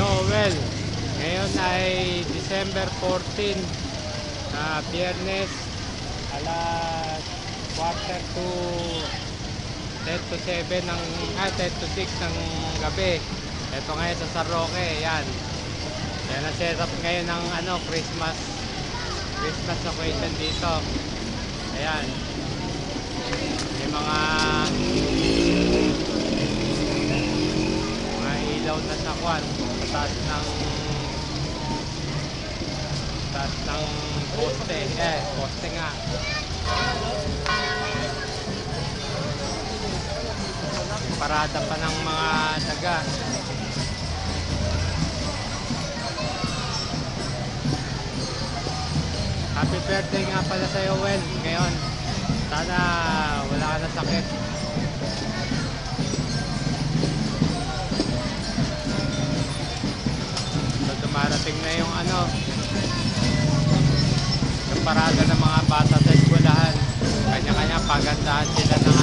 Well, ngayon ay December 14 na Biyernes, alas quarter to 10 to 7 ng 10 to 6 ng gabi. Ito ngayon sa San Roque, yan. Yan ang setup ngayon ng Christmas occasion dito. Ayan. May mga ilaw na sa kwan, taas ng poste nga. Parada pa ng mga daga. Happy birthday nga pala sa'yo, Well, ngayon. Sana wala ka na sakit. So, dumarating na yung yung parada ng mga bata sa eskwelahan. Kanya-kanya pagandahan sila ng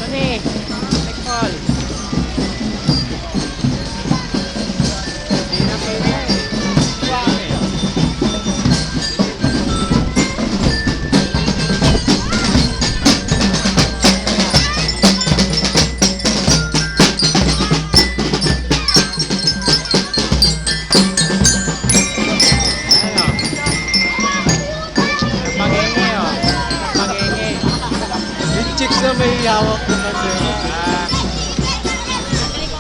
Tony, take call. Hindi na pwede eh. May hawak naman siya.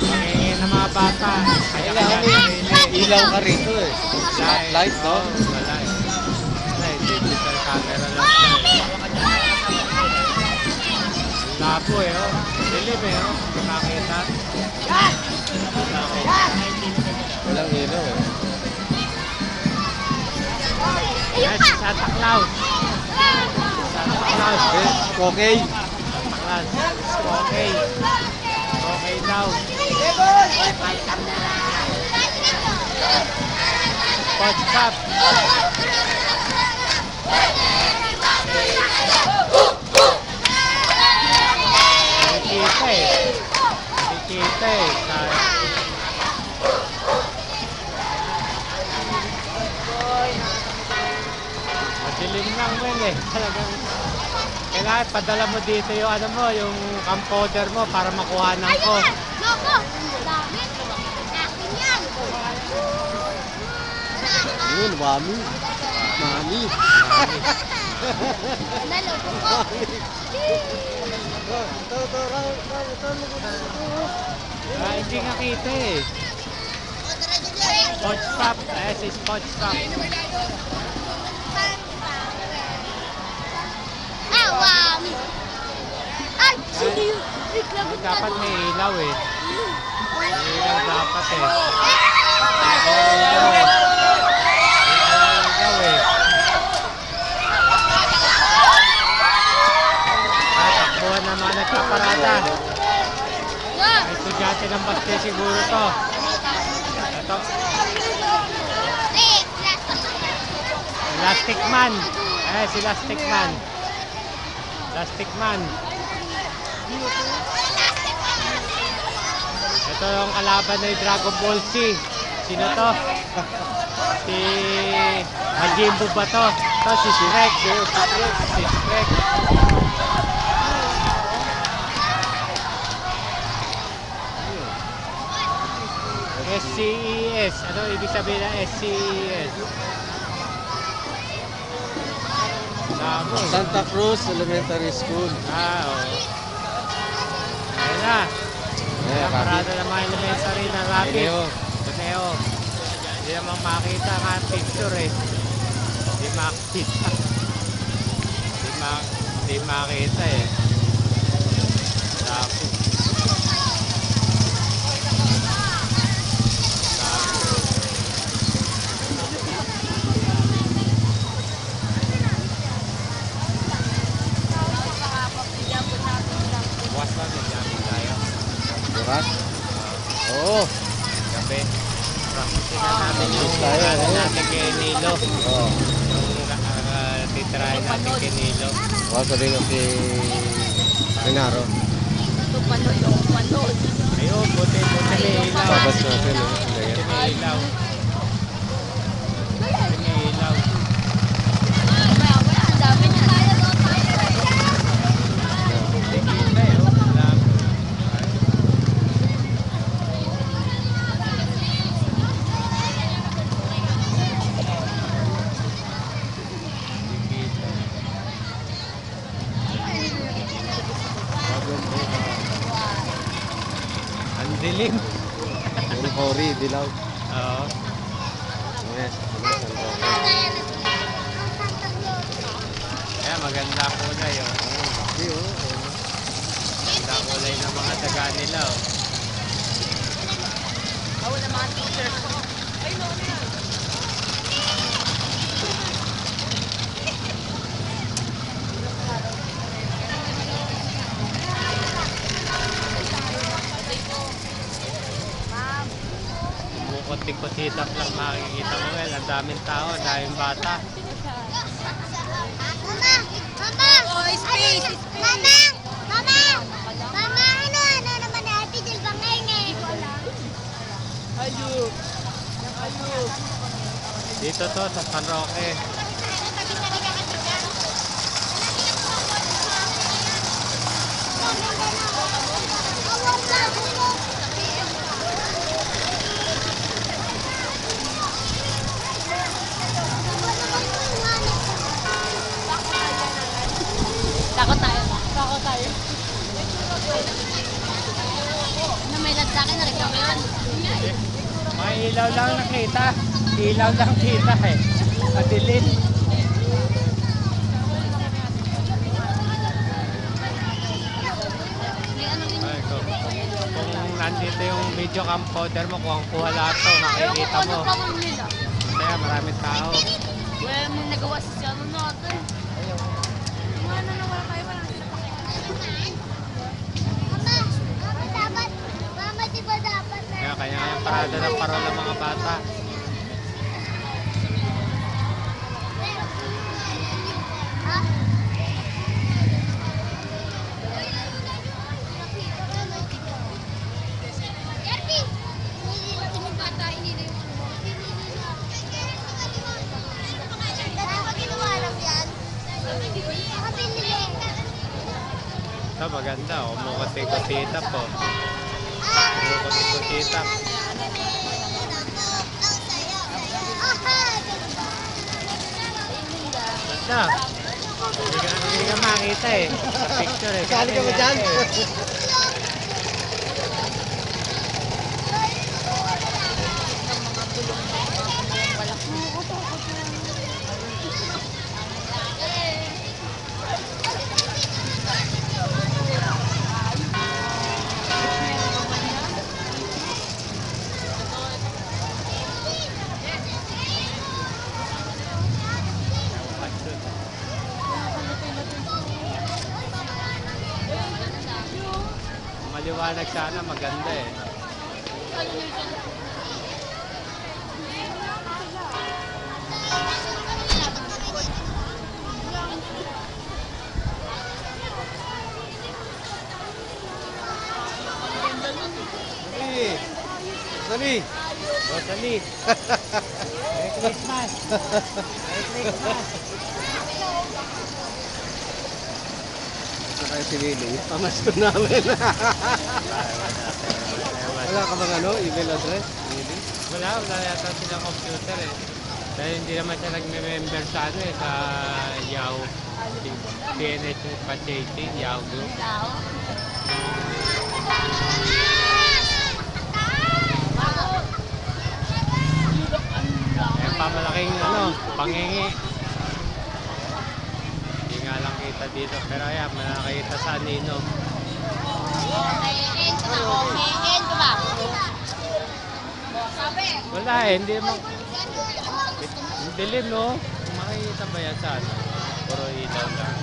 Pangingin ng mga bata. Ilaw ka rito eh. Spotlight, no? Wala eh. Digital camera lang. Labo eh, oh. Dilim eh, oh. Makakita. Walang ilaw eh. Yes, Santa Claus. Santa Claus. Okay. Okay. Okay daw. Podcast. Kita eh. Madilim lang mo eh. Talagang kailangan padala mo dito yung yung camcorder mo para makuhanan ko. Loko! Dami! Akin yan! Yun, mami. Mami. Naloko ko! Hindi nga kita eh. Spot stop. Si spot stop. Awami! Ay! Sino yun? Lagot na Dapat may ilaw eh. May ilaw dapat eh. Ilaw eh. Takbuhan na mga nagpaparada. May estudyante ng baste siguro to. Ito. Elastic Man. Si Elastic Man. Elastic Man. Ito yung kalaban ng Dragon Ball Z. Sino to? Si Majimbo ba to? Ito si Shrek. Si Shrek. SCES. Ano ibig sabihin ng SCES? Santa Cruz Elementary School. Oo. Ayan na. Ayan, parada ng mga elementary na rapid. Tuneo. Hindi naman makita nga ang picture eh. Hindi makita. Hindi makita eh. Rapid. Bukas? Oo. Gabi. Practice na natin yung natin kay Nilo. Oo. Yung titirahin natin kay Nilo. Baka sabihin ko si Inaro. Ito panood, oh, panood. Ayun, buti may ilaw. Babas natin, oh. Buti Ayan. may ilaw. Buti may ilaw. Maya, ang dami niya. Hindi kita eh. Oh. Wala. Hindi kita. Ang dilim. Yung Cory, dilaw. Oo. Yes. Kaya maganda kulay oh. Hindi, oh. Maganda kulay ng mga daga nila oh. Ako na mga t-shirt. Ay, no, ano yan? Kukunting-kutitap lang makikita mo well. Ang daming tao, ang daming bata. Mama! Mama! Oh, space! Mama! Mama! Mama, ano naman na Ate Jill Bangeng eh? Ayun. Ayun. Dito to sa San Roque. Takot tayo. Takot tayo. Ano, may ladsakin na rin kami yun. May ilaw lang nakita. Ilaw lang kita eh. Madilim. May ano din. Ay, ko. Kung nandito yung video camcorder mo, kuha lahat to, Ewan makikita ko mo. ano pa kung nila. Kaya maraming tao. Wala mong nagawa sa ano natin. Mga ano na wala kayo, walang sila pakialam. Mama! Mama, dapat! Mama, di ba dapat na? Kaya kaya parada ng parol ng mga bata. Ha? Kirby! Yung bata, hindi na yung ano. Dati ba ginawa lang yan? Baka pinili. Ito maganda, oh. Kumukuti-kutitap po. Ah! Kumukuti-kutitap. Ganda. Hindi ka makita eh. Sa picture eh. Sali ka ba dyan? Maliwanag sana, maganda eh. Hey! Sali! Rosalie. Merry Christmas. Merry Christmas. Ito kayo si Lily. Pamasko namin. Wala ka bang ano, email address? Lily? Wala yata silang computer eh. Dahil hindi naman siya nagme-member sa ano eh, sa Yahoo. PNH Purchasing, Yahoo Group. Eh, pamalaking ano, pangingi. Hindi nga lang kita dito. Pero ayan, nakakita sa Nino. Wala eh, hindi mo. Ang dilim no? Makikita ba yan sa ano? Puro ilaw lang.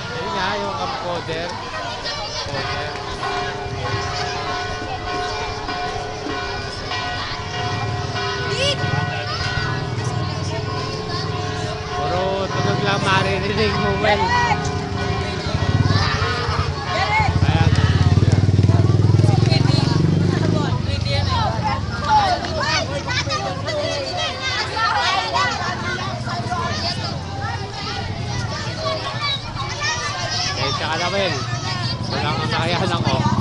Yun nga, yung camcorder. Camcorder. Puro tunog lang maririnig mo, well. tsaka Lawel. Walang nakayanan ko.